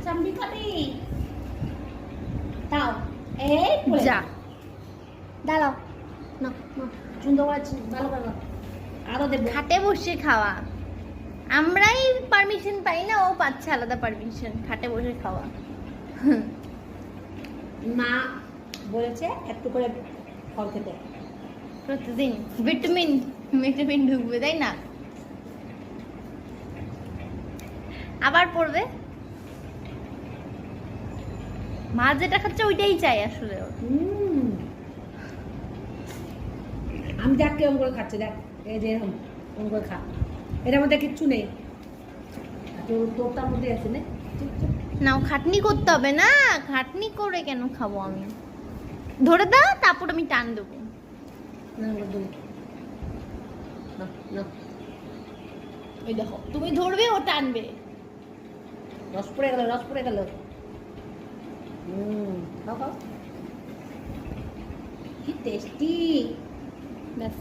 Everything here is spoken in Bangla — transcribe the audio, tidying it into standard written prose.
চামড়ি কাটি তাও এই পড়ে যা দাঁড়াও না সুন্দর আছে ভালো ভালো আরো দেব খাটে বসে খাওয়া আমরাই পারমিশন পাই না, ও পাচ্ছে আলাদা পারমিশন খাটে বসে খাওয়া। মা বলেছে একটু করে ফল খেতে প্রতিদিন ভিটামিন ভিটামিন ঢুকবে তাই না, আবার পড়বে। মা যেটা খাচ্ছে ওইটাই চাই আসলে ওর। আমি দেখ কেমন করে খাচ্ছে, দেখ এই যে এরকম কেমন করে খা, এটার মধ্যে কিচ্ছু নেই, তোরটার মধ্যে আছে না। নাও খাটনি করতে হবে না, খাটনি করে কেন খাবো আমি, ধরে দাও তারপর আমি টান দেবো। ওই দেখো তুমি ধরবে ও টানবে, রস পড়ে গেল, রস পড়ে গেল। খাও খাও, কি টেস্টি। ব্যাস